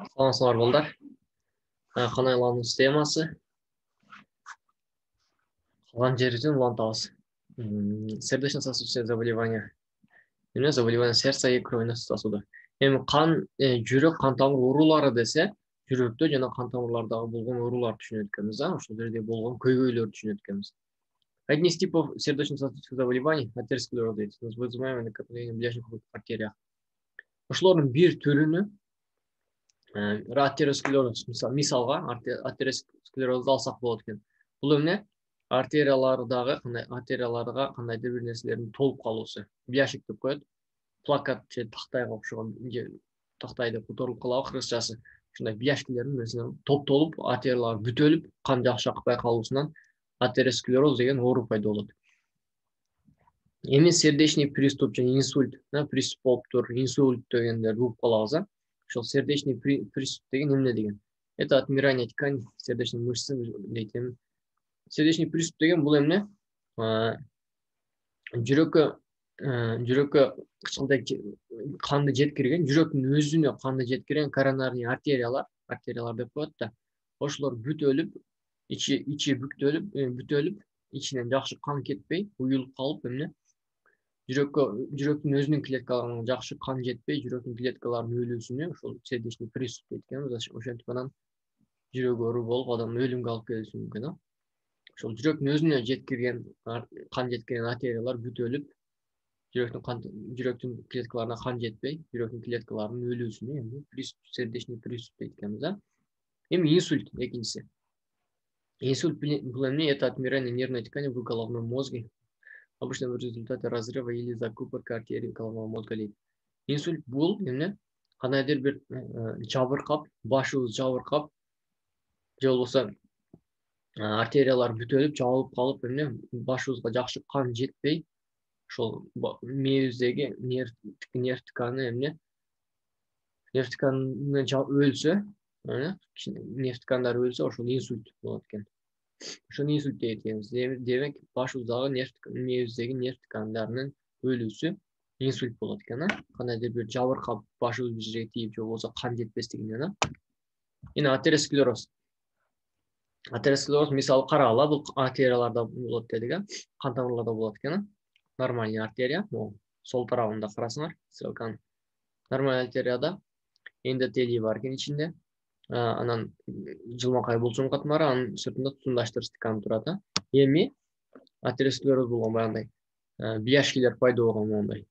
Саламатсыздар балдар. Канайлануу системасы калган жерден улантабыз. Сердечно-сосудистые заболевания. Эмне заболевание сердца и кровеносной сосуда. Эми кан, жүрөк, кан тамыр оорулары десе, жүрөктө жана кан тамырлардагы болгон ооруларды түшүнөт экенбиз, ошол жерде болгон көйгөйлөрдү түшүнөт экенбиз. Одни из типов сердечно-сосудистых заболеваний атеросклероз дейт, вызываемый накоплением ближних артериях. Ошолордун бир түрүнү атеросклероз, мисалга атеросклерозду алсак болот экен. Бул эмне? Артерияларга кандайдыр бир нерселердин толуп калуусу. Бияшик деп коет. Плакат же тактайга окшогон, тактайды которулуп калабы кыргызчасы. Ушундай бияшкилердин нерселери топтолуп, артериялар бүтөлүп, кан жакшы акпай калуусунан атеросклероз деген оору пайда болот. Эми сердечный приступ жана инсульт, приступ болуптур, инсульт дегендер угуп калабыз, Ошол сердечный приступ деген эмне деген? Это отмирание тканей сердечной мышцы дейт. Сердечный приступ деген бул эмне? Жүрөккө кычкылтай канды жеткирген, жүрөктүн өзүнө канды жеткирген коронарный артериялар деп коет да. Ошолор бүтөлүп, ичи бүтөлүп, ичинен жакшы кан кетпей, уюлуп калып эмне? Жүрөктүн өзүнүн клеткаларына жакшы кан жетпей, жүрөктүн клеткаларынын өлүүсүнө ошол сердечный приступ дейт экенбиз. Ошентип анан жүрөгү оору болуп, адам өлүмгө алып келиши мүмкүн. Ошол жүрөктүн өзүнө жеткирген кан жеткирген артериялар бүтөлүп, жүрөктүн клеткаларына кан жетпей, жүрөктүн клеткаларынын өлүүсүнө сердечный приступ дейт экенбиз. Эми инсульт экинчиси. Инсульт бул эмне? Это отмирание нервной ткани в головном мозге, обычно в результате разрыва или закупорки артерий головного мозга. Инсульт бул эмне? Кандайдыр бир жабыркап, башыбыз жабыркап, же болбосо артериялар бүтөлүп, жабылып калып, эмне? Башыбызга жакшы кан жетпей, ошол мээбиздеги нерв тканы эмне? Нерв тканы өлсө, нерв ткандары өлсө, ошол инсульт болот экен. Ошону инсульт дейт экенбиз. Демек, башыбыздагы мээбиздеги нерв ткандарынын өлүүсү инсульт болот экен. Кандайдыр бир жабыркап, башыбыз бир жерге тийип, же болбосо кан жетпестигинен. Эми атеросклероз. Атеросклероз мисалы карагыла, бул артерияларда болот дедик, кан тамырларда болот экен. Нормальный артерия, сол тарабында карасаңар, ссылканы. Нормальный артерияда эндотелий бар экен ичинде. Анан жылмакай булчуң катмары, анын сыртында тутумдаштыргыч ткан турат. Эми атеросклероз болгон баягындай бияшкилер пайда болгон моундай.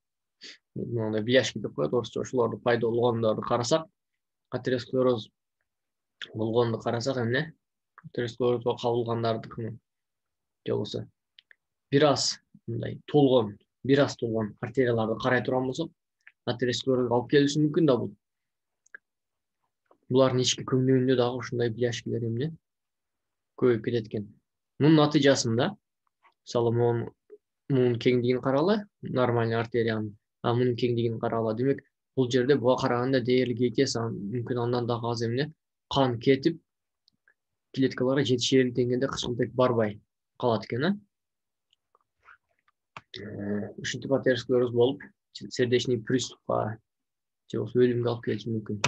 Моундай бияшки деп коет, орусча ошолорду пайда болгондорду карасак, атеросклероз болгонду карасак эмне? Атеросклерозго кабылгандардыкын же болбосо бир аз толгон артерияларды карай турган болсок, атеросклерозго алып келиши мүмкүн да бул. Булардын ички көмүгүндө дагы ушундай бияшкилер эмне? Көбөйүп кетет экен. Мунун натыйжасында, мисалы мунун кеңдигин карагыла, нормальный артериянын, мунун кеңдигин карагыла. Демек, бул жерде буга караганда дээрлик 2 эсе, мүмкүн андан дагы аз эмне? Кан кетип, клеткаларга жетишерлик деңгээлде кычкылтек барбай калат экен. Ушинтип атеросклероз болуп, сердечный приступка же болбосо өлүмгө алып келиши мүмкүн.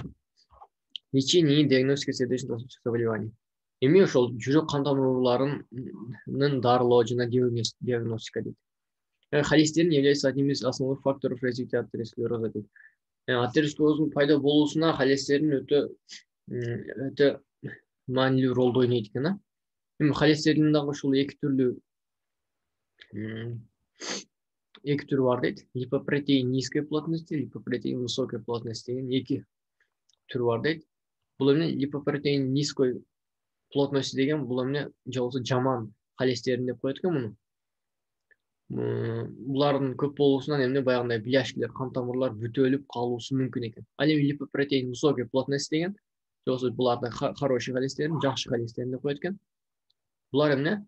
Лечение и диагностика сердечно-сосудистых заболеваний. Эми ошол жүрөк кан тамыр ооруларынын дарылоо жана диагностика дейт. Холестерин является одним из основных факторов развития атеросклероза дейт. Атеросклероздун пайда болуусуна холестерин өтө маанилүү ролду ойнойт экен. Эми холестериндин дагы ушул эки түрү бар дейт. Липопротеин низкой плотности, липопротеин высокой плотности деген эки түрү бар дейт. Бул эмне? Липопротеин низкой плотности деген бул эмне? Же болбосо жаман холестерин деп коет экен муну. Булардын көп болуусунан эмне? Баягындай бияшкилер, кан тамырлар бүтөлүп калуусу мүмкүн экен. Ал эми липопротеин высокой плотности деген, же болбосо буларда хороший холестерин, жакшы холестерин деп коет экен. Булар эмне?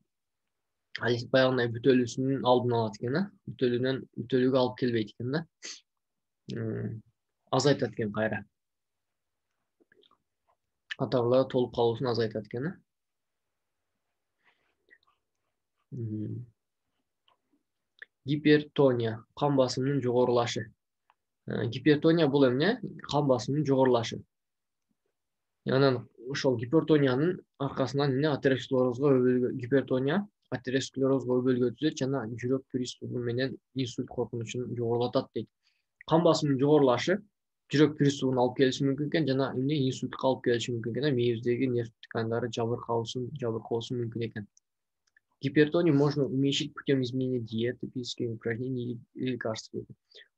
Баягындай бүтөлүүсүнүн алдын алат экен, бүтөлүүгө алып келбейт экен, азайтат экен кайра. Кан тамырлар толуп калуусун азайтат экен. Гипертония, кан басымынын жогорулашы. Гипертония бул эмне? Кан басымынын жогорулашы. Анан ошол гипертониянын аркасынан эмне гипертония атеросклерозго өбөлгө түзөт жана жүрөк приступу менен инсульт коркунучун жогорулатат дейт. Кан басымынын жогорулашы жүрөк приступун алып келиши мүмкүн экен жана эмне инсультка алып келиши мүмкүн экен. Мээбиздеги нерв ткандары жабыркалышы мүмкүн экен. Гипертонию можно уменьшить путем изменения диеты, физических упражнений или лекарств.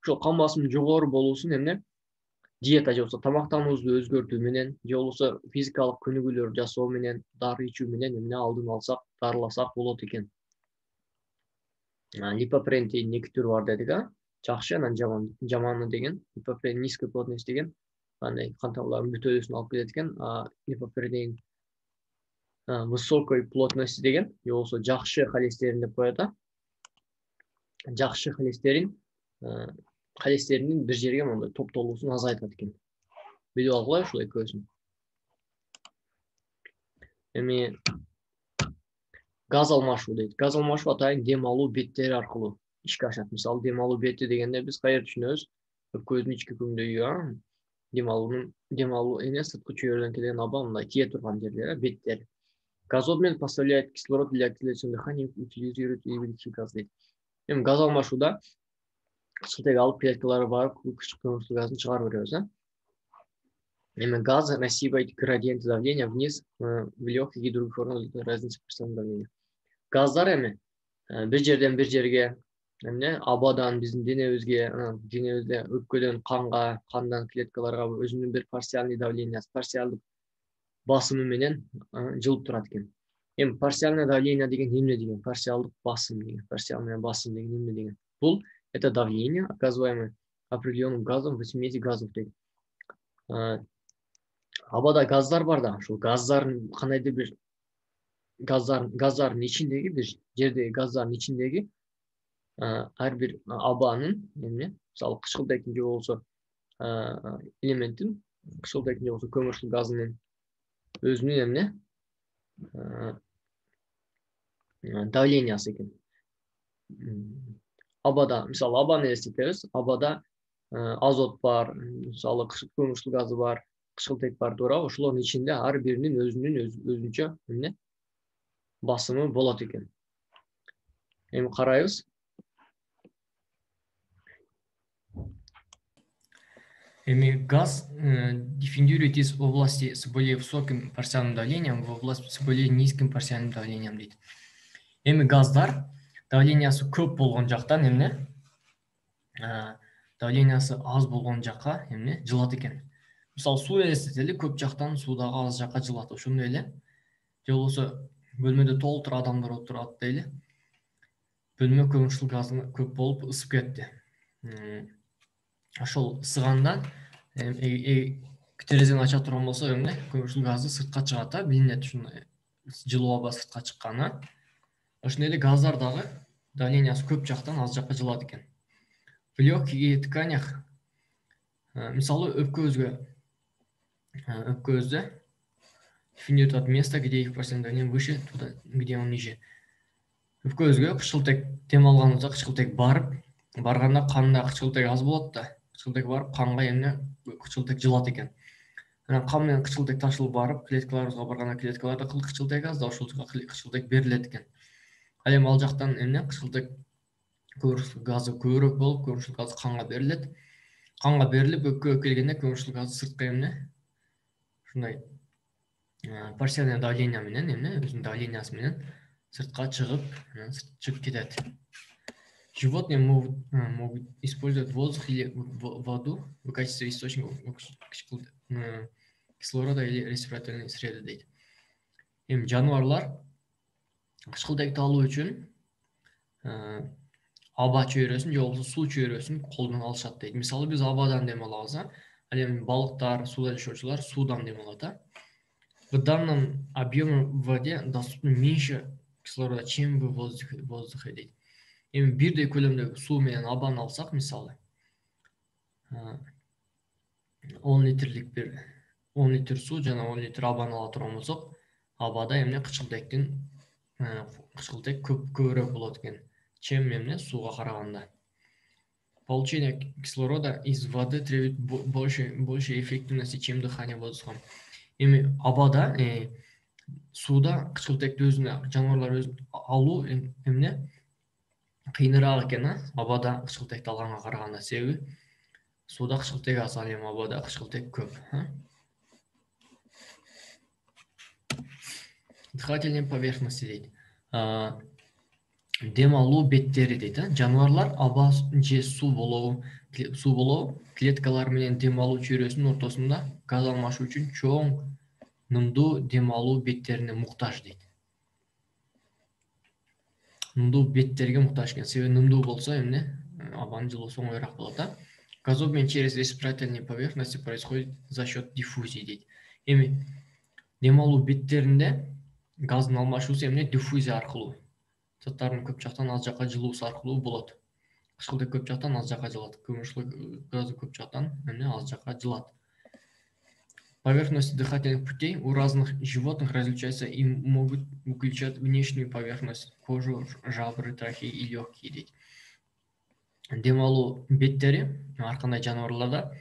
Ошол кан басымынын жогору болуусун эмне диета же болбосо тамактануубузду өзгөртүү менен же болбосо физикалык көнүгүүлөр жасоо менен дары ичүү менен эмне алдын алсак, дарыласак болот экен. Липопрен деген эки түрү бар дедик, жакшы анан жаманы деген. Липопрен низкой плотности деген андай кан тамырлардын бүтөлүүсүн алып келет экен. Липопрен высокой плотности деген же болбосо жакшы холестерин деп коет. Жакшы холестериндин бир жерге мондай топтолуусун азайтат экен. Билип алгыла ушул экөөсүн. Эми газ алмашуу дейт. Газ алмашуу атайын дем алуу беттери аркылуу ишке ашат. Мисалы, дем алуу бети дегенде биз каерде түшүнөбүз? Өпкөбүздүн ички көңдөйү, дем алуу эне сырткы чөйрөдөн келген аба мындай тие турган жерлер, беттер. Газообмен поставляет кислород для окислительного дыхания, утилизирует и увеличивает газ дейт. Эми газ алмашууда кычкылтек алып клеткалары барып көмүрсүз газын чыгарып беребиз. Эми газ рассеивает градиент давления вниз в легких и других формах разницы постоянного давления. Газдар эми бир жерден бир жерге, эмне абадан биздин денебизде өпкөдөн канга, кандан клеткаларга өзүнүн бир парциальный давлениясы, парциалдык басымы менен жылып турат экен. Эми парциальное давление деген эмне деген? Парциалдык басым деген. Парциальный басым деген эмне деген? Бул это давление, оказываемое определенным газом в смеси газов дейт. Абада газдар бар да, ушул газдардын кандайдыр бир газдардын ичиндеги, бир жердеги газдардын ичиндеги ар бир абанын эмне, мисалы кычкылтектин же болбосо элементтин, кычкылтектин же болбосо көмүрсүз газынын өзүнүн эмне давлениясы экен. Абада, мисалы, абаны элестетебиз. Абада азот бар, мисалы, көмүрсүз газы бар, кычкылтек бар, туурабы? Ошолордун ичинде ар биринин өзүнчө эмне басымы болот экен. Эми карайбыз. Эми газ диффундирует из области с более высоким парциальным давлением в область с более низким парциальным давлением дейт. Эми газдар давлениясы көп болгон жактан эмне давлениясы аз болгон жакка эмне жылат экен. Мисалы, суу элестетели, көп жактан суудагы аз жакка жылат. Ошондой эле. Же болбосо бөлмөдө толтур адамдар отурат дейли. Бөлмө көмүрсүз газы көп болуп ысып кетти. Ошол ысыганда терезени ача турган болсо эмне көмүрсүз газы сыртка чыгат, билинет ушундай жылуу аба сыртка чыкканы. Ошондой эле газдар дагы давлениясы көп жактан аз жакка жылат экен. В легких тканях, мисалы, өпкөбүздө диффундирует от места, где их парциальное давление выше, туда, где он ниже. Өпкөбүзгө кычкылтек дем алганыбызда кычкылтек барганда канда кычкылтек аз болот да. Кычкылтек барып канга эмне кычкылтек жылат экен. Анан кан менен кычкылтек ташылып барып клеткаларыбызга барганда клеткаларда кычкылтек аз да, ошол кычкылтек берилет экен. Ал эми ал жактан эмне кычкылтек көмүрсүз газы көбүрөөк болуп, көмүрсүз газы канга берилет. Канга берилип, өпкөгө келгенде көмүрсүз газы сыртка эмне ушундай парциальное давление менен эмне өзүнүн давлениясы менен сыртка чыгып кетет. Животные могут использовать воздух или воду в качестве источника кислорода или респираторной среды дейт. Эми жаныбарлар кычкылтекти алуу үчүн аба чөйрөсүн же болбосо суу чөйрөсүн колдон алышат дейт. Мисалы, биз абадан дем алабыз, ал эми балыктар, суда жашоочулар суудан дем алат. В данном объеме в воде доступно меньше кислорода, чем в воздухе дейт. Эми бирдей көлөмдөгү суу менен абаны алсак, мисалы 10 литр суу жана 10 литр абаны ала турган болсок, абада эмне кычкылтек көбүрөөк болот экен, чем эмне сууга караганда. Получение кислорода из воды требует больше эффективности, чем дыхание воздухом. Эми абада сууда кычкылтекти өзүнө жаныбарлар өзүн алуу эмне кыйыныраак экен, абада кычкылтекти алганга караганда. Себеби сууда кычкылтек аз, ал эми абада кычкылтек көп. Дыхательные поверхности дейт. Дем алуу беттери дейт. Жаныбарлар аба же суу болобу, клеткалар менен дем алуу чөйрөсүнүн ортосунда газ алмашуу үчүн чоң нымдуу дем алуу беттерине муктаж дейт. Нымдуу беттерге муктаж экен. Себеби нымдуу болсо эмне абанын жылуусу оңоюраак болот. Газообмен через респираторные поверхности происходит за счет диффузии дейт. Эми дем алуу беттеринде газдын алмашуусу эмне диффузия аркылуу, заттардын көп жактан аз жакка жылуусу аркылуу болот. Кычкылтек көп жактан аз жакка жылат, көмүрчүлүк газы көп жактан эмне аз жакка жылат. Поверхности дыхательных путей у разных животных различаются и могут включать внешнюю поверхность, кожу, жабры, трахеи и легкие дейт. Дем алуу беттери ар кандай жаныбарларда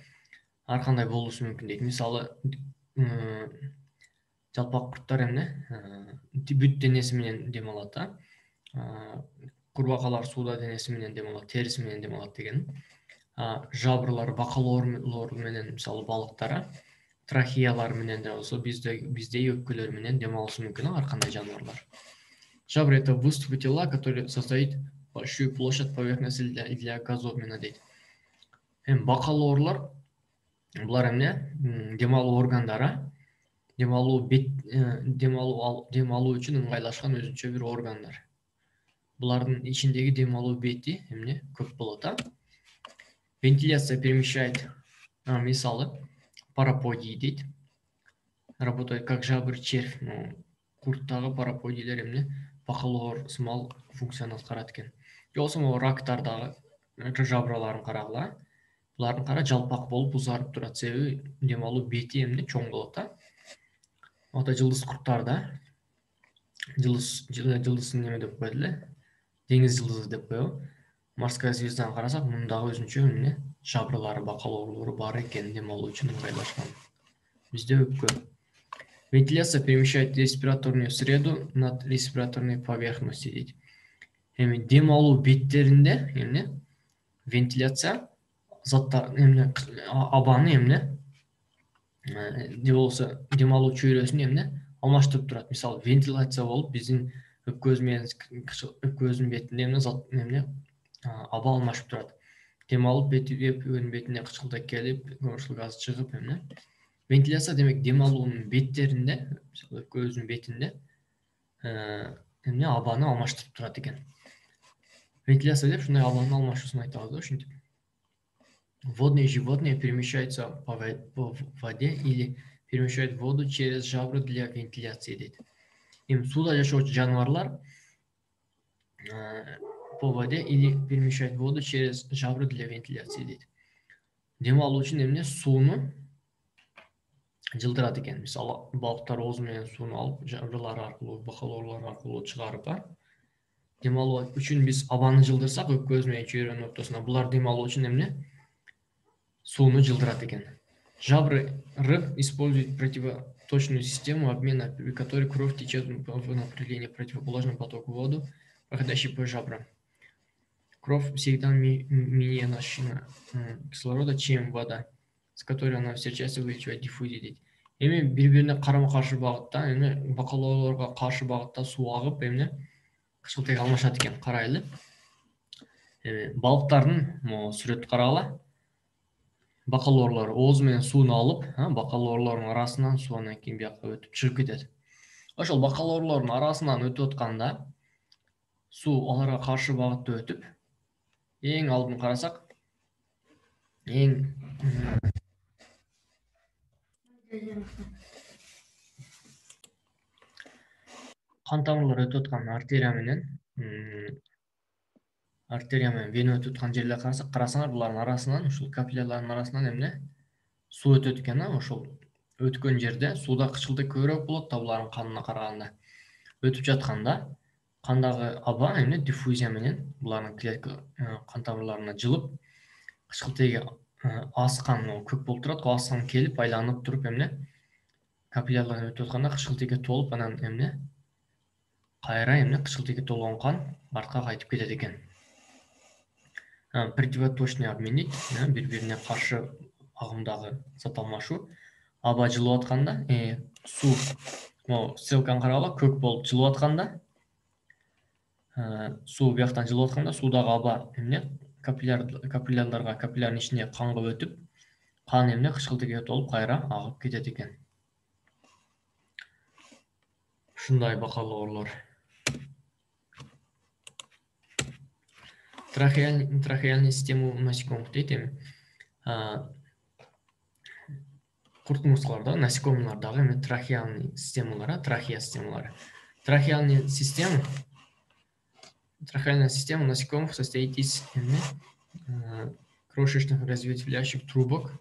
ар кандай болушу мүмкүн дейт. Мисалы, жалпак курттар эмне бүт денеси менен дем алат, курбакалар сууда денеси менен дем алат, териси менен дем алат деген. Жабырлар, бакалорлор менен, мисалы балыктар, трахеялар менен да болсо, биздей өпкөлөр менен дем алышы мүмкүн ар кандай жаныбарлар. Жабры — это выступы тела, которые создают большую площадь поверхности для газообмена дейт. Бакалорлор булар эмне дем алуу органдары, дем алуу үчүн ыңгайлашкан өзүнчө бир органдар. Булардын ичиндеги дем алуу бети эмне көп болот. Вентиляция перемещает, мисалы, параподии дейт. Работает как жабры, червь. Курттагы параподийлер эмне бакалоор сымал функцияны аткарат экен. Же болбосо могу рактардагы жабраларын карагыла. Булардын кара жалпак болуп узарып турат. Себеби дем алуу бети эмне чоң болот. Ата жылдыз курттарда жылдыздын неме деп коет эле, деңиз жылдызы деп коебу. Морская звезданы карасак, мунун дагы өзүнчө эмне жабралары, бакалоорлору бар экен, дем алуу үчүн ыңгайлашкан. Бизде өпкө. Вентиляция перемещает респираторную среду над респираторной поверхностью дейт. Эми дем алуу беттеринде эмне вентиляция заттар эмне абаны эмне же болбосо дем алуу чөйрөсүн эмне алмаштырып турат. Мисалы, вентиляция болуп биздин өпкөбүздүн бетинде эмне зат эмне аба алмашып турат. Дем алып өпкөнүн бетине кычкылтек келип, көмүрчүлүк газ чыгып эмне. Вентиляция демек дем алуунун беттеринде, өпкөбүздүн бетинде эмне абаны алмаштырып турат экен. Вентиляция деп ушундай абанын алмашуусун айтабыз да, ушинтип. Водные животные перемещаются по воде или перемещают воду через жабры для вентиляции дейт. Эми сууда жашоочу жаныбарлар по воде или перемещают воду через жабры для вентиляции дейт. Дем алуу үчүн эмне сууну жылдырат экен. Мисалы, балыктар оозу менен сууну алып, жабралар аркылуу, бакалоорлор аркылуу чыгарып, дем алуу үчүн биз абаны жылдырсак, өпкөбүз менен чөйрөнүн ортосуна, булар дем алуу үчүн эмне сууну жылдырат экен. Жабры используют противоточную систему обмена, при которой кровь течет в направлении противоположному потоку воду, проходящей по жабрам. Кровь всегда менее насыщена кислорода, чем вода, с которой она встречается, увеличивает диффузию дейт. Эми бири-бирине карама-каршы багытта, эмне бакалоолорго каршы багытта суу агып, эмне кычкылтек алмашат экен. Карайлы. Балыктардын могу сүрөт карагыла. Бакалоорлор оозу менен сууну алып, бакалоорлордун арасынан суу анан кийин бияка өтүп чыгып кетет. Ошол бакалоорлордун арасынан өтүп атканда суу аларга каршы багытта өтүп, эң алдын карасак, кан тамырлар өтүп аткан артерия менен вена өтүп аткан жерлерге карасаңар, булардын арасынан, ушул капиллялардын арасынан эмне суу өтөт экен. Ошол өткөн жерде сууда кычкылтек көбүрөөк болот да булардын канына караганда. Өтүп жатканда кандагы аба эмне диффузия менен булардын клетка кан тамырларына жылып, кычкылтеги аз кан көк болуп турат го, аз кан келип айланып туруп эмне капилларлардан өтіп жатқанда кычкылтекке толуп анан эмне кайра эмне кычкылтекке толгон кан артка кайтып кетет экен. Противоточный обмен дейт, бири бирине каршы агымдагы зат алмашуу. Аба жылып атканда, суу, могу ссылканы карагыла, көк болуп жылып атканда, суу бияктан жылып атканда, суудагы аба эмне капилларларга, капиллярдын ичине канга өтүп, кан эмне кычкылтекке толуп кайра агып кетет экен. Ушундай бакалуу оорулар. Трахеальный система насекомых дейт эми. Курт мускуларда, насекомыйлардагы эми трахеальный системалар, трахея системалары. Трахеальная система насекомых состоит из крошечных разветвляющих трубок,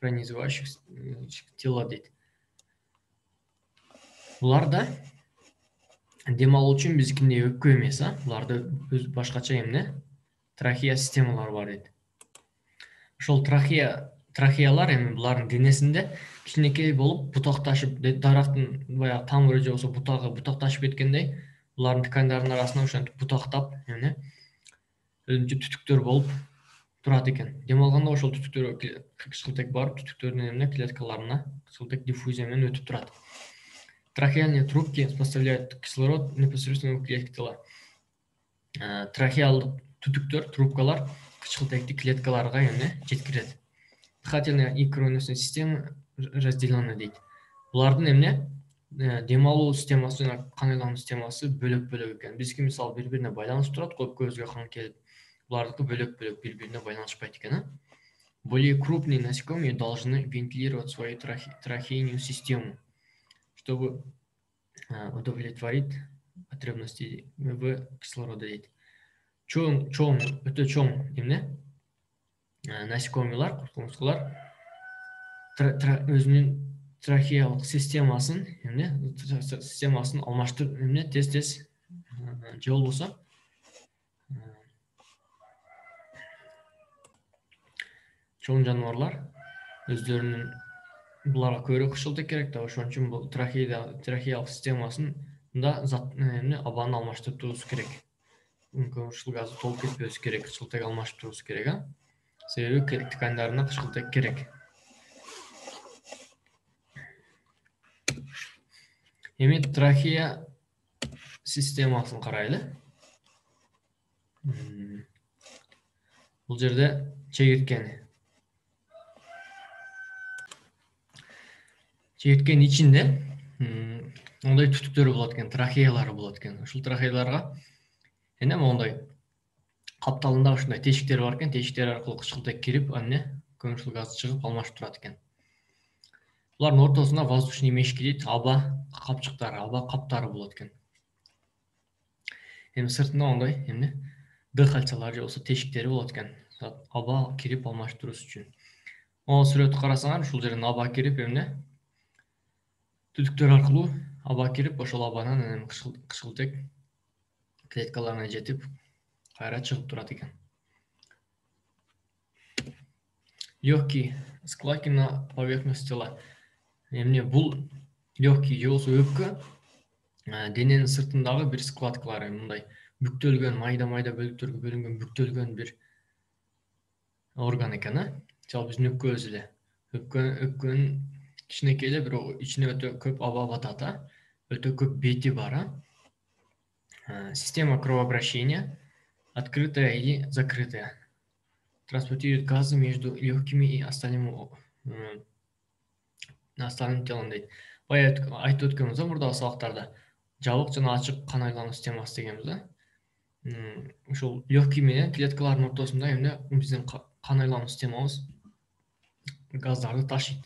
пронизывающих тела дейт. Буларда дем алуу үчүн биздикиндей өпкө эмес, буларда өз башкача эмне трахея системалары бар дейт. Ошол трахеялар эми булардын денесинде кичинекей болуп бутакташып, дарактын баягы тамыры же болбосо бутагы бутакташып кеткендей, булардын тканьдардын арасына ошентип бутактап эмне өзүнчө түтүктөр болуп турат экен. Дем алганда ошол түтүктөр кычкылтек барып, түтүктөрдүн эмне клеткаларына кычкылтек диффузия менен өтүп турат. Трахеальные трубки поставляют кислород непосредственно в клетки тела. Трахеалдык түтүктөр, трубкалар кычкылтекти клеткаларга эмне жеткирет. Дыхательная и кровеносная система разделены дейт. Булардын эмне дем алуу системасы жана кан айлануу системасы бөлөк-бөлөк экен. Биздики мисалы бири-бирине байланышып турат, көзгө кан келип, булардыкы бөлөк-бөлөк, бири-бирине байланышпайт экен. Более крупные насекомые должны вентилировать свою трахейную систему, чтобы удовлетворить потребности в кислороде дейт. Өтө чоң эмне насекомыйлар, курт-мускулар өзүнүн трахеалык системасын алмаштырып эмне тез-тез же болбосо чоң жаныбарлар өздөрүнүн буларга көбүрөөк кычкылтек керек да, ошон үчүн бул трахеалык системасын да зат эмне абаны алмаштырып турусу керек. Көмүрчүл газы толуп кетпөсү керек, кычкылтек алмашып турусу керек, себеби тканьдарына кычкылтек керек. Эми трахея системасын карайлы. Бул жерде чегирткенин ичинде мондай түтүктөр болот экен, трахеялары болот экен. Ушул трахеяларга эне мондай капталында ушундай тешиктер бар экен, тешиктер аркылуу кычкылтек кирип, эмне көмүрчүл газ чыгып алмашып турат экен. Булардын ортосунда воздушный мешки дейт, аба капчыктары, аба каптары болот экен. Эми сыртында мондай эмне дыхальчалар же болбосо тешиктери болот экен, аба кирип алмашып турус үчүн. Могу сүрөттү карасаңар, ушул жерден аба кирип эмне түтүктөр аркылуу аба кирип, ошол абанан кычкылтек клеткаларына жетип, кайра чыгып турат экен. Легкие складки на поверхности тела. Эмне бул легкий же болбосо өпкө дененин сыртындагы бир складкалар, мындай бүктөлгөн, майда-майда бөлүктөргө бөлүнгөн бүктөлгөн бир орган экен. Мисалы биздин өпкөбүз эле. Өпкөнүн кичинекей эле, бирок ичине өтө көп аба батат, өтө көп бети бар. Система кровообращения открытая или закрытая. Транспортирует газы между легкими и остальным телом дейт. Бая айтып өткөнбүз мурдагы сабактарда жабык жана ачык кан айлануу системасы дегенбиз. Ушул легкий менен клеткалардын ортосунда эмне биздин кан айлануу системабыз газдарды ташыйт.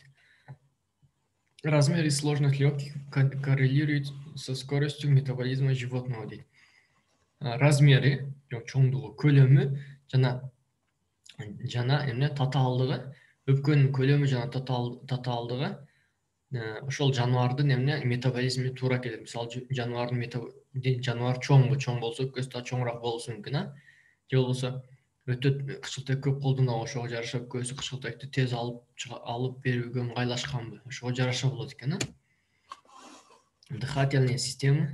Размеры сложных легких коррелируют со скоростью метаболизма животного дейт. Размери, чоңдугу, көлөмү жана эмне татаалдыгы, өпкөнүн көлөмү жана татаалдыгы ошол жаныбардын эмне метаболизмине туура келет. Мисалы жаныбар чоң болсо өпкөсү да чоңураак болушу мүмкүн, же болбосо өтө кычкылтек көп колдонобу, ошого жараша өпкөсү кычкылтекти тез алып берүүгө ыңгайлашканбы, ошого жараша болот экен. Дыхательная система.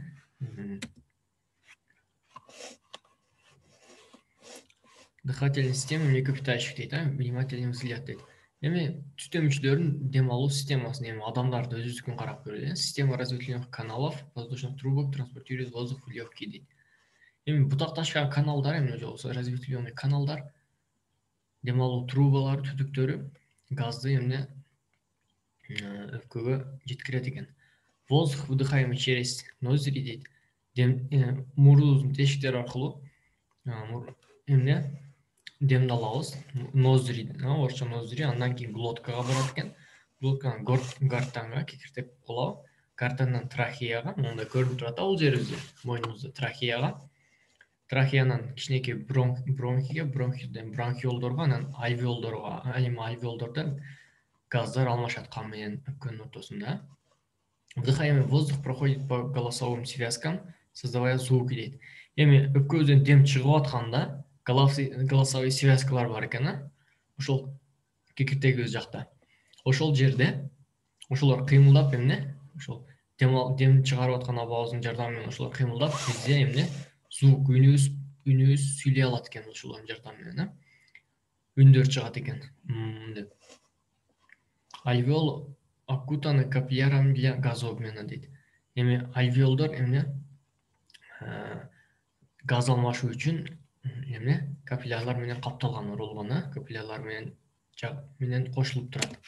Дыхательная система млекопитающих дейді, внимательный взгляд дейді. Эми түз темүүчүлөрдүн дем алуу системасын эми адамдарды өзүбүздүкүн карап көрөлү. Система разветвленных каналов воздушных трубок транспортирует воздух в легкие дейді. Эми бутакташкан каналдар, эми же болсо разветвленный каналдар, дем алуу трубалары, түтүктөрү газды эмне өпкөгө жеткирет экен. Воздух выдыхаемый через ноздри дейт. Мурубуздун тешиктери аркылуу эмне демди алабыз. Ноздри, орусча ноздри, андан кийин глоткага барат экен. Глотканан гортанга, кекиртек кулак, гортандан трахеяга, монда көрүнүп турат бул жерибизде, мойнубузда трахеяга. Трахеянан кичинекей бронхиге, бронхиден бронхиолдорго, анан альвеолдорго, альвеолдордон газдар алмашат кан менен өпкөнүн ортосунда. Вдыхаемый воздух проходит по голосовым связкам, создавая звуки дейт. Эми өпкөбүздөн дем чыгып атканда голосовой связкалар бар экен, ошол кекиртегибиз жакта. Ошол жерде ошолор кыймылдап эмне, ошол дем чыгарып аткан абабыздын жардамы менен ошолор кыймылдап бизде эмне звук, үнүбүз сүйлөй алат экен ошолордун жардамы менен. Үндөр чыгат экен деп. Альвеол окутаны капиллярами для газообмена дейт. Эми альвеолдор эмне газ алмашуу үчүн эмне капиллярлар менен капталган, оролгон, капиллярлар менен кошулуп турат.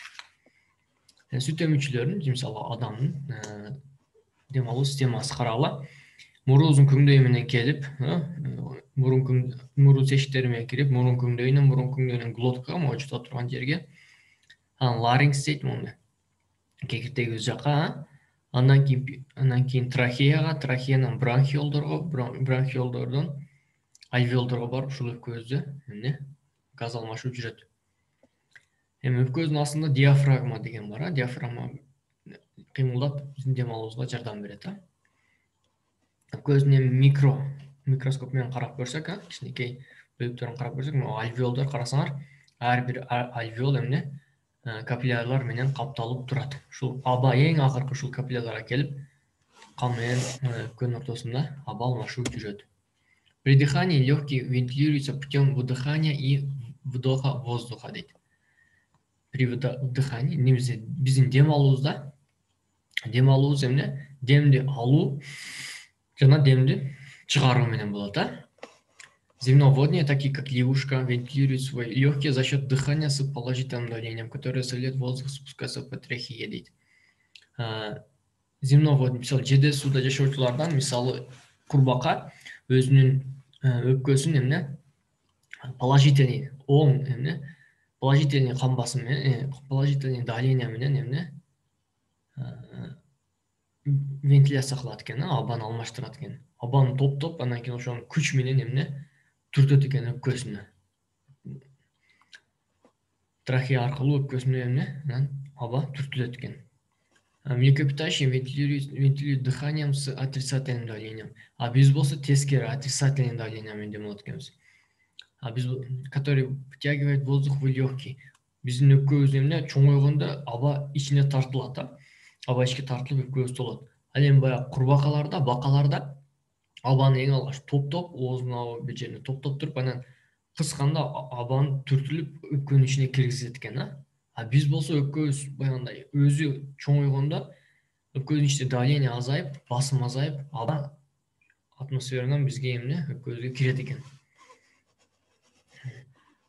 Сүт эмүүчүлөрдүн, мисалы адамдын дем алуу системасы карагыла. Мурубуздун күңдөйү менен келип, мурун тешиктери менен кирип, мурун күңдөйүнөн глоткага, могу жута турган жерге, анан ларингс дейт муну. Кекиртегибиз жака, андан кийин трахеяга, трахеянан бронхиолдорго, бронхиолдордон альвеолдорго барып, ушул өпкөбүздө эмне газ алмашуу жүрөт. Эми өпкөбүздүн астында диафрагма деген бар, диафрагма кыймылдап биздин дем алуубузга жардам берет. Өпкөбүздүн микроскоп менен карап көрсөк, кичинекей бөлүктөрүн карап көрсөк, альвеолдор карасаңар, ар бир альвеол эмне капиллярлар менен капталып турат. Ушул аба эң акыркы ушул капилляларга келип, кан менен өпкөнүн ортосунда аба алмашуу жүрөт. При дыхании легкие вентилируются путем выдыхания и вдоха воздуха дейт. При вдыхании биздин дем алуубузда, дем алуубуз эмне демди алуу жана демди чыгаруу менен болот. Земноводные, такие как лягушка, вентилируют свои легкие за счет дыхания с положительным давлением, которое заставляет воздух спускаться по трахее дейт. Земноводный, мисалы жерде сууда жашоочулардан, мисалы курбака өзүнүн өпкөсүн эмне положительный, оң эмне положительный кан басым менен, положительный давление менен эмне вентиляция кылат экен, абаны алмаштырат экен. Абаны топтоп, андан кийин ошонун күч менен эмне түртөт экен өпкөсүнө. Трахея аркылуу өпкөсүнө эмне аба түртүлөт экен. Млекопитающие вентилируют дыханием с отрицательным давлением. А биз болсо тескери отрицательный давление менен дем алат экенбиз. А биз, который втягивает воздух в легкие. Биздин өпкөбүз эмне чоңойгондо аба ичине тартылат, аба ичке тартылып өпкөбүз толот. Ал эми баягы курбакаларда, бакаларда абаны эң алгач топтоп, оозуна бир жерине топтоп туруп, анан кысканда абаны түртүлүп өпкөнүн ичине киргизет экен. А биз болсо өпкөбүз баягындай өзү чоңойгондо өпкөнүн ичинде давление азайып, басым азайып, аба атмосферадан бизге эмне өпкөбүзгө кирет экен.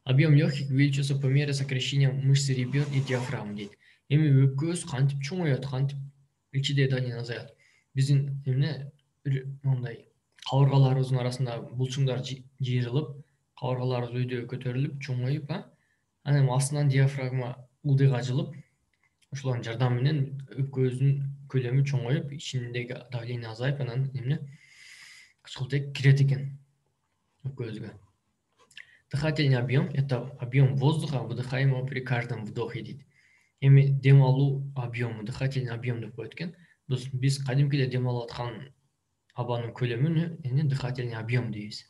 Объем легких увеличивается по мере сокращения мышц ребер и диафрагмы дейт. Эми өпкөбүз кантип чоңоет, кантип ичиде давление азаят. Биздин эмне мындай кабыргаларыбыздын арасында булчуңдар жыйрылып, кабыргаларыбыз өйдө көтөрүлүп, чоңоюп, анан астынан диафрагма ылдыйга жылып, ошолордун жардамы менен өпкөбүздүн көлөмү чоңоюп, ичиндеги давление азайып, анан эмне кычкылтек кирет экен өпкөбүзгө. Дыхательный объем – это объем воздуха, выдыхаемого при каждом вдохе дейт. Эми дем алуу объему, дыхательный объем деп коет экен. Биз кадимкиде дем алып аткан абанын көлөмүнө дыхательный объем дейбиз.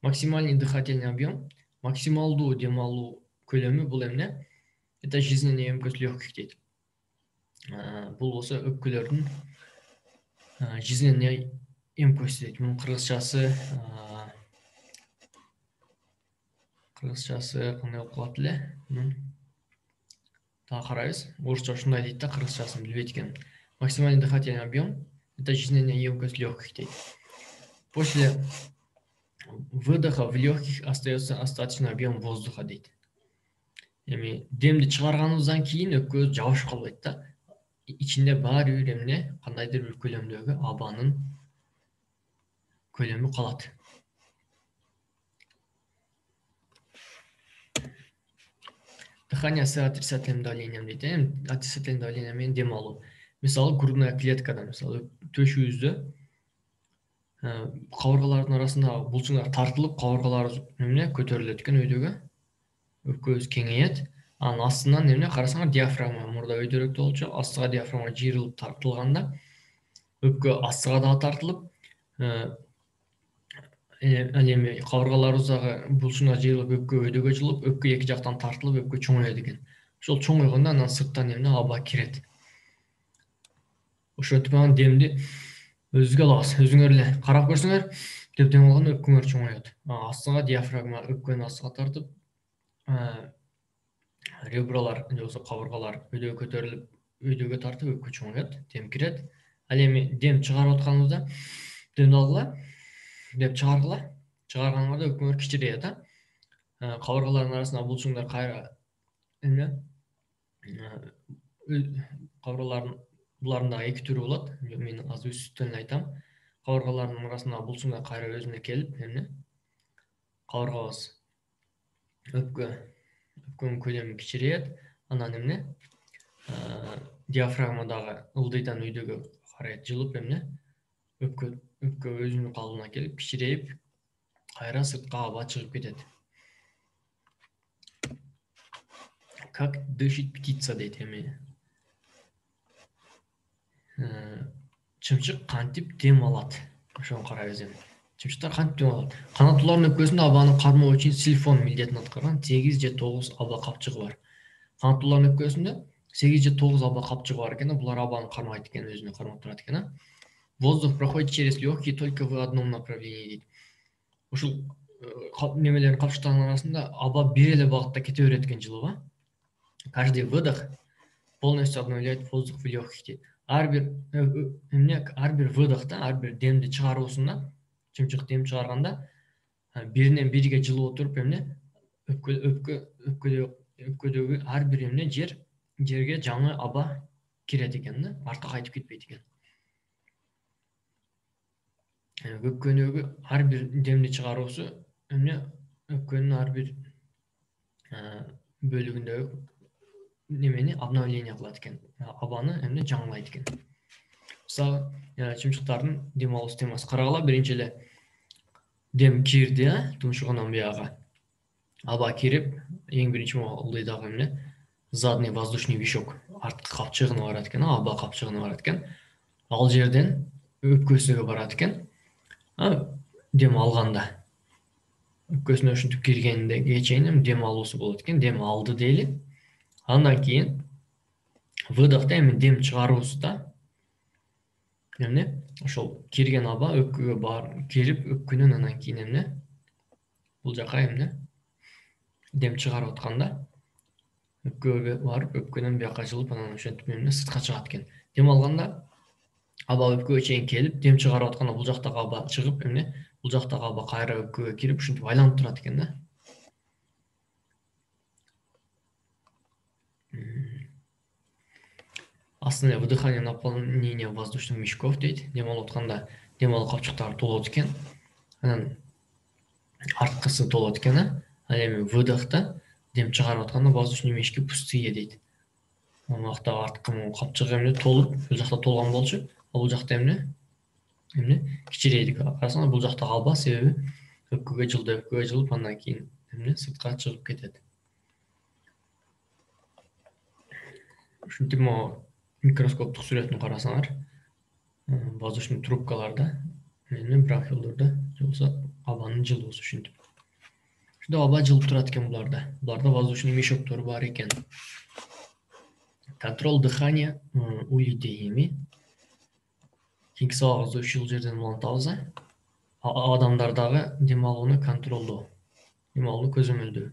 Максимальный дыхательный объем, максималдуу дем алуу көлөмү бул эмне? Это жизненная емкость легких дейт. Бул болсо өпкөлөрдүн жизненный емкость дейді. Мұның қырғызшасы қандай оқылады еле? Тағы қарайыз. Орысша шындай дейді да, қырғызшасын білбейді екен. Максимальный дыхательный объем – это жизненная емкость легких дейді. После выдоха в легких остается остаточный объем воздуха дейді. Яғни демді шығарғанымыздан кейін өпке жауышып қалмайды да. İçinde bari bir qandaydır bir kөлемдегі абаның көлемі қалады. Дыхание с отрицательным давлением дейді. Отрицательным давлениемен дем алу. Мысалы, грудная клеткада, мысалы, төш yüzді қабырғалардың арасында бұлшықтар тартылып, қабырғалары көтеріледі екен өйдегі. Өпке өзі кеңейеді. Астынан қарасаңа диафрагма мұрда өйдеректі олчы, астыға диафрагма жиырылып тартылғанда, өпке астыға да тартылып, қабырғалар ұзағы бұлшына жиырылып, өпке өйдеге жылып, өпке екі жақтан тартылып, өпке чоңайды екен. Сол чоңайғанда сырттан аба кирет. Ошо өтіп демді өзге аласыз, өзіңерле қарап көрсіңер, деп дем алған өпкеңер чоңайды. Астыға диафрагма өпкені астыға тартып, ребралар, осы қабырғалар өйдеге көтеріліп, өйдеге тартып, өпке чоңайды, дем кіреді. Дем шығарып отқанымызда, демді алғыла, деп шығарғаныңызда өпкеңер кішірейді. Қабырғалардың арасында бұлшықтар қайра, қабырғалардың бұларында екі түрі болады. Мен аз үстінен айтам. Қабырғалардың арасында бұлшықтар қайра өзіне келіп, қабырғалас өпкенің көлемі кішірейді. Анан диафрагмадағы ылдыйдан өйдеге қарай жылып, өпке өзінің қалыбына келіп, кішірейіп, қайра сыртқа аба шығып кетеді. Как дышит птица дейді. Чымшық қантип дем алады. Ошоны қарай өзем. Чымшықтар қантип дем алады. Қанаттылардың өпкесінде абаның қармауы үшін сильфон милдетін атқарған 8 же 9 аба қапчығы бар. Қанаттылардың өпкесінде 8 же 9 аба қапчығы бар екен, бұлар абаны қармайды екен, өзіне қармап тұрады екен. Воздух проходит через легкие только в одном направлении дейді. Ошол немелердің қапшықтарының арасында аба бір еле бағытта кете береді екен жылуға. Каждый выдох полностью обновляет воздух в легких дейді. Әрбір выдохта, әрбір демді шығарусында, чымшық дем шығарғанда, бірінен бірге жылы отырып, өпкедегі әрбір жерге жаңы аба киреді екен, артқа қайтып кетпейді екен. Өпкенегі әрбір демді шығарусы, өпкенің әрбір бөлігіндегі немені обновление қылады екен. Абаны жаңылайды екен. Мысалы, чымшықтардың демалыс темасы қарағыла, біріншелі дем кирді, тұмшығынан бияға. Аба киріп, ең бірінші ылдыйдағы задний воздушный вишок артқы қапчығына барады екен, аба қапчығына барады екен. Ал жерден өпкөсіге барады екен. Дем алғанда. Өпкөсіне үшінтіп киргенде кечейін дем алусы болады екен, дем алды дейлі. Андан кейін выдохта дем шығарусы да, ошол кирген аба өпкөге бар, кирип өпкөнөн анан кейін бул жака дем чыгарып атканда өпкөгө барып, өпкөнөн бияка жылып, анан ошентип сыртка чыгат экен. Дем алганда аба өпкөгө чейин келип, дем чыгарып атканда бул жактагы аба чыгып, бул жактагы аба кайра өпкөгө кирип, ушинтип айланып турат экен да. Основное выдыхание наполнение воздушных мешков дейді. Дем алып атканда дем алу капчыктары толот экен. Анан арткысы толот экен. Ал эми выдохта дем чыгарып атканда воздушный мешки пустые дейді. Ошондо арткы капчыгы толуп, бул жакта толгон болчу. Ал бул жакта кичирейди. Карасаңар бул жактагы аба себеби өпкөгө жылып, андан кийин сыртка чыгып кетет. Ушинтип микроскоптук сүрөтүн карасаңар, воздушный трубкаларда, бронхиолдордо болсо абанын жылуусу ушинтип. Ушунда аба жылып турат экен буларда. Буларда воздушный мешоктор бар экен. Контроль дыхания у людей. кеңкі сабағыбызда 3 жыл жерден улантабыз. Адамдардағы демалуыны контролдоо, демалууну көзөмөлдөө.